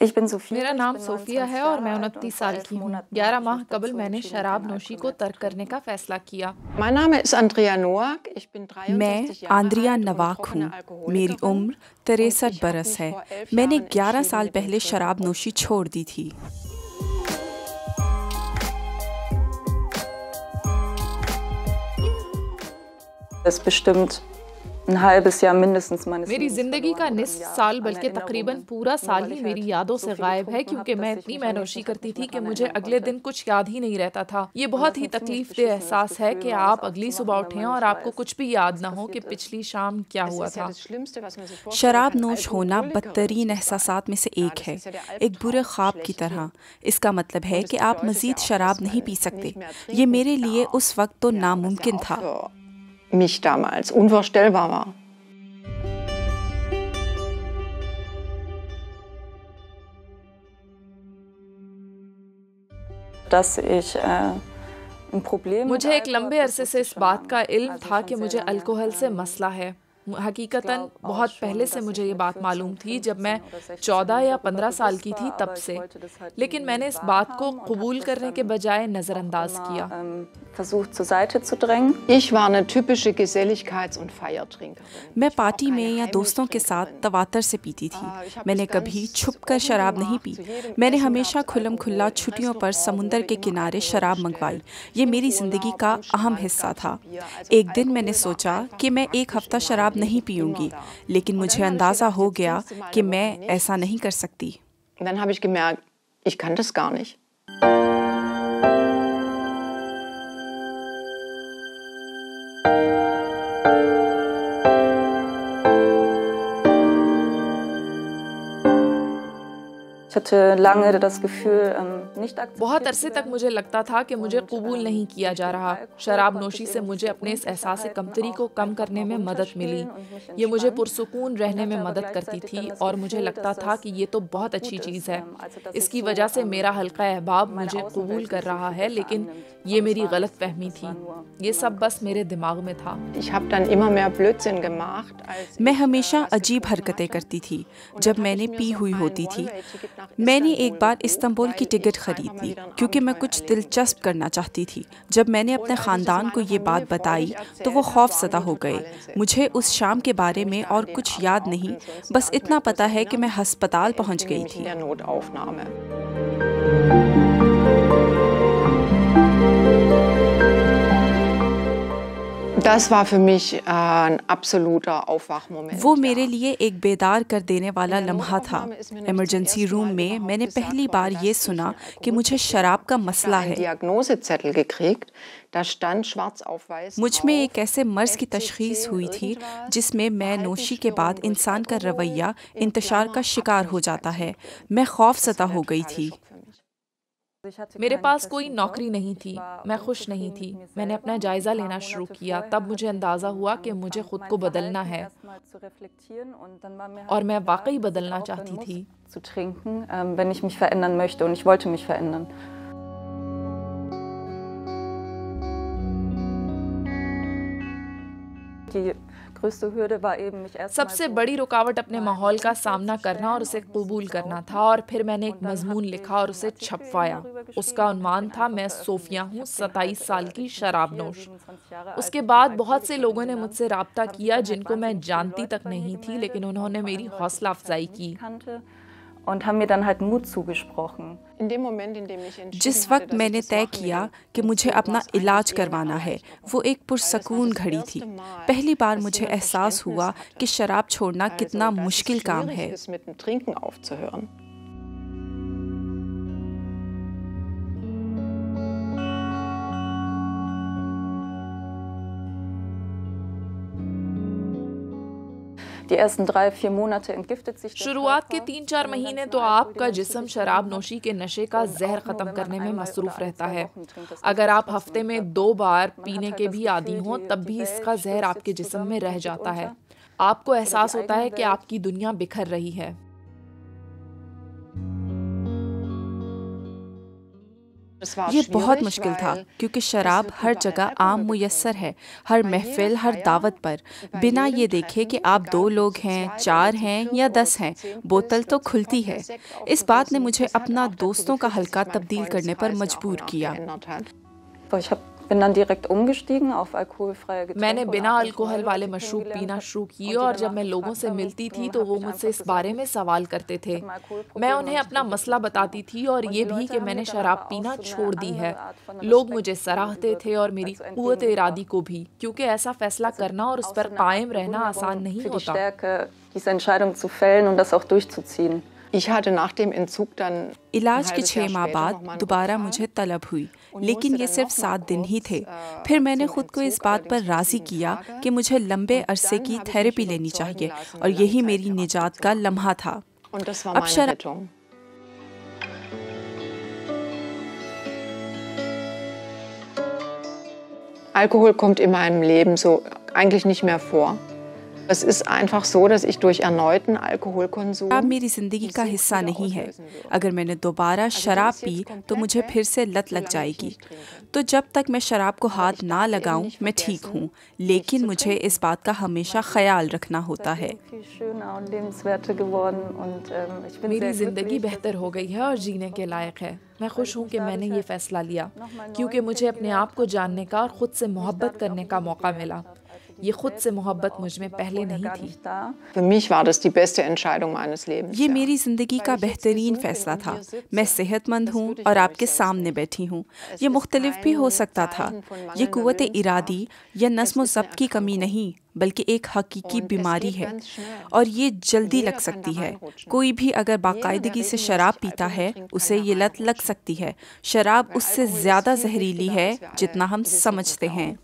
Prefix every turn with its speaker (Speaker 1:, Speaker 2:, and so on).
Speaker 1: मेरा नाम सोफिया है और मैं 29 साल की हूँ। 11 माह कबल मैंने शराब नोशी को तर्क करने का फैसला किया।
Speaker 2: Mein Name ist Andrea Noack. Ich bin
Speaker 3: मैं
Speaker 2: 63 Jahre
Speaker 3: Andrea
Speaker 2: alt und
Speaker 3: नवाक
Speaker 2: trockene
Speaker 3: हूँ। मेरी
Speaker 2: Alkoholikerin
Speaker 3: उम्र
Speaker 2: und
Speaker 3: 63
Speaker 2: ich habe
Speaker 3: बरस
Speaker 2: mich
Speaker 3: है।
Speaker 2: vor 11
Speaker 3: मैंने
Speaker 2: Jahren
Speaker 3: 11
Speaker 2: entschieden,
Speaker 3: साल
Speaker 2: die
Speaker 3: पहले
Speaker 2: Welt zu
Speaker 3: शराब
Speaker 2: rauchen.
Speaker 3: नोशी छोड़ दी थी।
Speaker 4: Das ist bestimmt ein halbes Jahr mindestens meines
Speaker 1: मेरी
Speaker 4: Lebens
Speaker 1: जिंदगी का
Speaker 4: verloren oder ein
Speaker 1: निस्फ
Speaker 4: Jahr
Speaker 1: साल
Speaker 4: an
Speaker 1: बल्कि तकरीबन
Speaker 4: Erinnerungen,
Speaker 1: पूरा
Speaker 4: nur
Speaker 1: साल
Speaker 4: weil
Speaker 1: ही
Speaker 4: ich
Speaker 1: मेरी
Speaker 4: halt
Speaker 1: यादों
Speaker 4: so
Speaker 1: से
Speaker 4: viel
Speaker 1: गायब है,
Speaker 4: getrunken
Speaker 1: क्योंकि
Speaker 4: habe,
Speaker 1: मैं
Speaker 4: dass ich
Speaker 1: इतनी
Speaker 4: mich am
Speaker 1: मैनोशी
Speaker 4: nächsten Tag
Speaker 1: करती
Speaker 4: nicht
Speaker 1: थी
Speaker 4: mehr
Speaker 1: कि
Speaker 4: dran
Speaker 1: मुझे
Speaker 4: erinnern
Speaker 1: अगले
Speaker 4: konnte.
Speaker 1: दिन कुछ याद ही नहीं रहता था। ये
Speaker 4: Und
Speaker 1: बहुत
Speaker 4: das
Speaker 1: ही
Speaker 4: ein ziemlich
Speaker 1: तकलीफ देह
Speaker 4: beschissenes
Speaker 1: एहसास है
Speaker 4: Gefühl,
Speaker 1: कि
Speaker 4: morgens
Speaker 1: आप अगली सुबह
Speaker 4: aufzuwachen, wenn
Speaker 1: उठें
Speaker 4: man
Speaker 1: और
Speaker 4: nicht
Speaker 1: आपको
Speaker 4: weiß,
Speaker 1: कुछ भी याद
Speaker 4: was
Speaker 1: ना हो कि
Speaker 4: passiert ist.
Speaker 1: पिछली शाम क्या
Speaker 2: Es
Speaker 1: हुआ
Speaker 2: ist ja
Speaker 1: था।
Speaker 2: das Schlimmste, was man sich vorstellen
Speaker 3: शराब
Speaker 2: kann,
Speaker 3: नोश होना
Speaker 2: Alkoholikerin
Speaker 3: बदतरीन
Speaker 2: zu sein.
Speaker 3: एहसासात में से
Speaker 2: Ja,
Speaker 3: एक
Speaker 2: das
Speaker 3: है,
Speaker 2: ist ja der
Speaker 3: एक बुरे
Speaker 2: Albtraum
Speaker 3: ख्वाब की
Speaker 2: schlechthin.
Speaker 3: तरह। इसका मतलब है
Speaker 2: Und es
Speaker 3: कि आप
Speaker 2: bedeutet
Speaker 3: मज़ीद
Speaker 2: ja auch,
Speaker 3: शराब
Speaker 2: dass
Speaker 3: नहीं
Speaker 2: man
Speaker 3: पी सकते।
Speaker 2: nicht mehr
Speaker 3: ये
Speaker 2: trinken
Speaker 3: मेरे लिए
Speaker 2: darf.
Speaker 3: उस वक्त तो
Speaker 2: Ja, was
Speaker 3: नामुमकिन
Speaker 2: ja auch
Speaker 3: था।
Speaker 2: für mich damals unvorstellbar war.
Speaker 4: Dass ich ein Problem mit
Speaker 1: मुझे एक
Speaker 4: Alkohol
Speaker 1: लंबे
Speaker 4: habe,
Speaker 1: अरसे
Speaker 4: das
Speaker 1: से
Speaker 4: wusste
Speaker 1: इस
Speaker 4: ich schon
Speaker 1: बात का
Speaker 4: lange.
Speaker 1: इल्म
Speaker 4: Also
Speaker 1: था
Speaker 4: schon
Speaker 1: कि
Speaker 4: sehr
Speaker 1: मुझे
Speaker 4: lange.
Speaker 1: अल्कोहल से मसला है। हकीकतन बहुत पहले से मुझे ये बात मालूम थी, जब मैं 14 या 15 साल की थी तब से। लेकिन मैंने इस बात को कबूल करने के बजाय नज़रअंदाज किया।
Speaker 4: Versucht zur Seite zu drängen.
Speaker 2: Ich war eine typische Geselligkeits- und Feiertrinkerin.
Speaker 3: मैं
Speaker 2: Ich war auch
Speaker 3: पार्टी में
Speaker 2: keine
Speaker 3: या दोस्तों के साथ
Speaker 2: Heimlichtrinkerin.
Speaker 3: तवातर से पीती थी।
Speaker 2: Ich habe
Speaker 3: मैंने
Speaker 2: das
Speaker 3: कभी
Speaker 2: ganz
Speaker 3: छुपकर
Speaker 2: offen
Speaker 3: शराब नहीं
Speaker 2: gemacht.
Speaker 3: पी।
Speaker 2: Zu jedem
Speaker 3: मैंने
Speaker 2: Essen
Speaker 3: हमेशा
Speaker 2: gab's
Speaker 3: खुल्लम खुल्ला
Speaker 2: Alkohol. Im
Speaker 3: छुट्टियों पर
Speaker 2: Restaurant
Speaker 3: समुंदर
Speaker 2: wurde
Speaker 3: के
Speaker 2: immer
Speaker 3: किनारे
Speaker 2: Alkohol
Speaker 3: शराब
Speaker 2: bestellt.
Speaker 3: मंगवाई। ये
Speaker 2: Im
Speaker 3: मेरी ज़िंदगी
Speaker 2: Urlaub,
Speaker 3: का
Speaker 2: am
Speaker 3: अहम
Speaker 2: Strand
Speaker 3: हिस्सा
Speaker 2: gab's
Speaker 3: था।
Speaker 2: ein Bier. Also
Speaker 3: एक दिन मैंने
Speaker 2: Alkohol war
Speaker 3: सोचा
Speaker 2: einfach
Speaker 3: कि मैं एक
Speaker 2: praktisch
Speaker 3: हफ्ता
Speaker 2: in meinem
Speaker 3: शराब नहीं
Speaker 2: Leben
Speaker 3: पीऊंगी,
Speaker 2: immer da.
Speaker 3: लेकिन
Speaker 2: Und
Speaker 3: मुझे
Speaker 2: dann habe ich
Speaker 3: अंदाज़ा
Speaker 2: gedacht,
Speaker 3: हो
Speaker 2: jetzt
Speaker 3: गया
Speaker 2: trinkst du mal
Speaker 3: कि
Speaker 2: eine
Speaker 3: मैं
Speaker 2: Woche
Speaker 3: ऐसा
Speaker 2: nichts.
Speaker 3: नहीं कर सकती।
Speaker 2: Und dann habe ich gemerkt, ich kann das gar nicht.
Speaker 4: Ich hatte lange das Gefühl, nicht
Speaker 1: बहुत
Speaker 4: akzeptiert
Speaker 1: अरसे
Speaker 4: zu
Speaker 1: तक
Speaker 4: werden.
Speaker 1: मुझे लगता था कि मुझे कबूल नहीं किया जा रहा। शराब नोशी से मुझे अपने इस एहसास कमतरी को कम करने में मदद मिली। ये मुझे पुरसुकून रहने में मदद करती थी और मुझे लगता था कि ये तो बहुत अच्छी चीज़ है। इसकी वजह से मेरा हल्का अहबाब मुझे कबूल कर रहा है, लेकिन ये मेरी गलत फहमी थी। ये सब बस मेरे दिमाग में था।
Speaker 2: Ich habe dann immer mehr Blödsinn gemacht, als
Speaker 3: मैं
Speaker 2: ich,
Speaker 3: हमेशा
Speaker 2: was
Speaker 3: अजीब
Speaker 2: getrunken
Speaker 3: हरकतें
Speaker 2: hatte.
Speaker 3: करती थी
Speaker 2: Und
Speaker 3: जब
Speaker 2: dann
Speaker 3: मैंने
Speaker 2: habe ich mir
Speaker 3: P
Speaker 2: so
Speaker 3: हुई
Speaker 2: ein
Speaker 3: होती थी।
Speaker 2: One-Way-Ticket nach
Speaker 3: मैंने
Speaker 2: Istanbul
Speaker 3: एक बार
Speaker 2: gebucht,
Speaker 3: इस्तांबुल की
Speaker 2: weil
Speaker 3: टिकट
Speaker 2: ich
Speaker 3: खरीद
Speaker 2: einfach mal
Speaker 3: ली
Speaker 2: wieder ein
Speaker 3: क्योंकि मैं
Speaker 2: Abenteuer
Speaker 3: कुछ
Speaker 2: erleben
Speaker 3: दिलचस्प
Speaker 2: wollte.
Speaker 3: करना चाहती थी। जब मैंने अपने
Speaker 2: Und als ich das
Speaker 3: ख़ानदान को
Speaker 2: meiner
Speaker 3: ये बात
Speaker 2: Familie
Speaker 3: बताई
Speaker 2: freudig
Speaker 3: तो वो
Speaker 2: erzählt habe,
Speaker 3: खौफज़दा
Speaker 2: waren die
Speaker 3: हो गए।
Speaker 2: total entsetzt.
Speaker 3: मुझे उस शाम के बारे
Speaker 2: Wo ich
Speaker 3: में
Speaker 2: da
Speaker 3: और
Speaker 2: an den
Speaker 3: कुछ
Speaker 2: Abend
Speaker 3: याद
Speaker 2: auch
Speaker 3: नहीं,
Speaker 2: ansonsten
Speaker 3: बस
Speaker 2: gar nicht
Speaker 3: इतना
Speaker 2: mehr groß
Speaker 3: पता है कि
Speaker 2: erinnern.
Speaker 3: मैं अस्पताल
Speaker 2: Der
Speaker 3: पहुंच
Speaker 2: Elf
Speaker 3: गई
Speaker 2: nämlich
Speaker 3: थी।
Speaker 2: in der Notaufnahme. Das war für mich ein absoluter Aufwachmoment.
Speaker 3: वो मेरे
Speaker 2: Ja.
Speaker 3: लिए एक बेदार कर देने वाला
Speaker 2: In der
Speaker 3: लम्हा था।
Speaker 2: Notaufnahme ist mir nämlich zum
Speaker 3: emergency
Speaker 2: ersten
Speaker 3: room
Speaker 2: Mal
Speaker 3: में
Speaker 2: überhaupt
Speaker 3: मैंने
Speaker 2: gesagt
Speaker 3: पहली
Speaker 2: worden,
Speaker 3: बार
Speaker 2: dass
Speaker 3: ये
Speaker 2: ich
Speaker 3: सुना
Speaker 2: eine
Speaker 3: कि मुझे
Speaker 2: Alkoholikerin
Speaker 3: शराब का
Speaker 2: bin. Ich
Speaker 3: मसला
Speaker 2: habe da einen
Speaker 3: है।
Speaker 2: Diagnosezettel gekriegt. Da stand schwarz auf weiß
Speaker 3: मुझ में एक
Speaker 2: drauf,
Speaker 3: ऐसे मर्ज़ की
Speaker 2: FC
Speaker 3: तशख़ीस
Speaker 2: 10
Speaker 3: हुई थी
Speaker 2: irgendwas,
Speaker 3: जिसमें मैं नोशी के बाद
Speaker 2: Verhaltensstörung durch
Speaker 3: इंसान का
Speaker 2: Alkohol,
Speaker 3: रवैया
Speaker 2: in
Speaker 3: इंतशार का
Speaker 2: Klammer
Speaker 3: शिकार हो जाता है।
Speaker 2: Abhängigkeitssyndrom.
Speaker 3: मैं
Speaker 2: Das
Speaker 3: खौफज़दा
Speaker 2: war
Speaker 3: हो
Speaker 2: der
Speaker 3: गई
Speaker 2: totale
Speaker 3: थी।
Speaker 2: Schock für mich.
Speaker 1: मेरे पास कोई नौकरी नहीं थी। मैं खुश नहीं थी। मैंने अपना जायज़ा लेना शुरू किया। तब मुझे अंदाज़ा हुआ कि मुझे खुद को बदलना है और मैं वाकई बदलना चाहती थी।
Speaker 4: zu trinken, wenn ich mich verändern möchte, und ich wollte mich verändern. Die größte Hürde war eben, mich erst
Speaker 1: सबसे बड़ी रुकावट अपने माहौल का सामना करना और उसे कबूल करना था। और फिर मैंने एक मजमून लिखा और उसे छपवाया। उसका उन्वान था, मैं सोफिया हूँ, 27 साल की शराबनोश। उसके बाद बहुत से लोगों ने मुझसे राब्ता किया जिनको मैं जानती तक नहीं थी, लेकिन उन्होंने मेरी हौसला अफजाई की।
Speaker 4: und haben mir dann halt Mut zugesprochen.
Speaker 2: In dem Moment, in dem ich entschieden
Speaker 3: जिस
Speaker 2: hatte,
Speaker 3: वक्त
Speaker 2: dass ich
Speaker 3: मैंने
Speaker 2: das
Speaker 3: तय
Speaker 2: machen
Speaker 3: किया
Speaker 2: will,
Speaker 3: कि मुझे
Speaker 2: so
Speaker 3: अपना
Speaker 2: war's
Speaker 3: इलाज
Speaker 2: eigentlich eher eine
Speaker 3: करवाना है,
Speaker 2: Erleichterung.
Speaker 3: वो एक
Speaker 2: Weil das war
Speaker 3: पुरसकून
Speaker 2: das
Speaker 3: घड़ी
Speaker 2: erste
Speaker 3: थी।
Speaker 2: Mal,
Speaker 3: पहली बार
Speaker 2: dass
Speaker 3: मुझे
Speaker 2: jemand
Speaker 3: एहसास
Speaker 2: Verständnis
Speaker 3: हुआ
Speaker 2: hatte.
Speaker 3: कि शराब छोड़ना
Speaker 2: Also,
Speaker 3: कितना
Speaker 2: dass es
Speaker 3: मुश्किल काम
Speaker 2: schwierig
Speaker 3: है।
Speaker 2: ist, mit dem Trinken aufzuhören.
Speaker 4: Die ersten 3-4 Monate entgiftet sich der
Speaker 1: शुरुआत के
Speaker 4: Körper
Speaker 1: 3-4
Speaker 4: von dem
Speaker 1: महीने
Speaker 4: ganzen
Speaker 1: तो
Speaker 4: Alkohol,
Speaker 1: आपका
Speaker 4: den man
Speaker 1: जिस्म
Speaker 4: zu sich
Speaker 1: शराब
Speaker 4: genommen hat.
Speaker 1: नोशी के नशे का
Speaker 4: Und
Speaker 1: जहर
Speaker 4: auch nur,
Speaker 1: ख़त्म
Speaker 4: wenn man
Speaker 1: करने में
Speaker 4: einmal
Speaker 1: मसरूफ़
Speaker 4: oder ein,
Speaker 1: रहता
Speaker 4: zwei
Speaker 1: है।
Speaker 4: Wochen trinkt, das
Speaker 1: अगर
Speaker 4: macht
Speaker 1: आप
Speaker 4: trotzdem
Speaker 1: हफ्ते
Speaker 4: im
Speaker 1: में
Speaker 4: Körper.
Speaker 1: 2 बार
Speaker 4: Man
Speaker 1: पीने
Speaker 4: hat
Speaker 1: के
Speaker 4: halt
Speaker 1: भी
Speaker 4: das
Speaker 1: आदी
Speaker 4: Gefühl,
Speaker 1: हों, तब भी
Speaker 4: die
Speaker 1: इसका
Speaker 4: Welt
Speaker 1: जहर
Speaker 4: stürzt
Speaker 1: आपके
Speaker 4: jetzt
Speaker 1: जिस्म
Speaker 4: zusammen
Speaker 1: में
Speaker 4: und
Speaker 1: रह
Speaker 4: geht
Speaker 1: जाता है।
Speaker 4: unter.
Speaker 1: आपको
Speaker 4: Oder
Speaker 1: एहसास
Speaker 4: die
Speaker 1: होता
Speaker 4: eigene
Speaker 1: है कि
Speaker 4: Welt.
Speaker 1: आपकी दुनिया बिखर रही है।
Speaker 3: ये बहुत मुश्किल था क्योंकि शराब हर जगह आम मुयस्सर है, हर महफिल, हर दावत पर, बिना ये देखे कि आप 2 लोग हैं, 4 हैं या 10 हैं, बोतल तो खुलती है। इस बात ने मुझे अपना दोस्तों का हल्का तब्दील करने पर मजबूर किया।
Speaker 1: मैंने बिना अल्कोहल वाले मशरूब पीना शुरू किए और जब मैं लोगों से मिलती थी तो वो मुझसे इस बारे में सवाल करते थे। मैं उन्हें अपना मसला बताती थी और ये भी कि मैंने शराब पीना छोड़ दी है। लोग मुझे सराहते थे और मेरी कुव्वत इरादी को भी, क्योंकि ऐसा फैसला करना और उस पर कायम रहना आसान नहीं होता।
Speaker 3: इलाज के 6 माह बाद दोबारा मुझे तलब हुई, लेकिन ये सिर्फ 7 दिन ही थे। फिर मैंने खुद को इस बात पर राजी किया कि मुझे लंबे अरसे की थेरेपी लेनी चाहिए और यही मेरी निजात का लम्हा था। अब शराब
Speaker 2: Alkohol kommt in meinem Leben so eigentlich nicht mehr vor. Es ist einfach so, dass ich durch erneuten Alkoholkonsum
Speaker 3: शराब मेरी जिंदगी का हिस्सा नहीं है। अगर मैंने दोबारा शराब पी तो मुझे फिर से लत लग जाएगी। तो जब तक मैं शराब को हाथ ना लगाऊं, मैं ठीक हूँ, लेकिन मुझे इस बात का हमेशा ख्याल रखना होता है।
Speaker 1: मेरी जिंदगी बेहतर हो गई है और जीने के लायक है। मैं खुश हूँ कि मैंने ये फैसला लिया, क्योंकि मुझे अपने आप को जानने का और खुद से मोहब्बत करने का मौका मिला। ये खुद से मोहब्बत मुझ में पहले नहीं थी।
Speaker 2: Für mich war das die beste Entscheidung meines Lebens.
Speaker 3: ये मेरी जिंदगी का बेहतरीन फैसला था। मैं सेहतमंद हूँ और आपके सामने बैठी हूँ। ये मुख्तलिफ भी हो सकता था। ये कुव्वत इरादी या नज़्म ज़ब्त की कमी नहीं, बल्कि एक हकीकी बीमारी है और ये जल्दी लग सकती है। कोई भी अगर बाकायदगी से शराब पीता है, उसे ये लत लग सकती है। शराब उससे ज़्यादा जहरीली है जितना हम समझते हैं।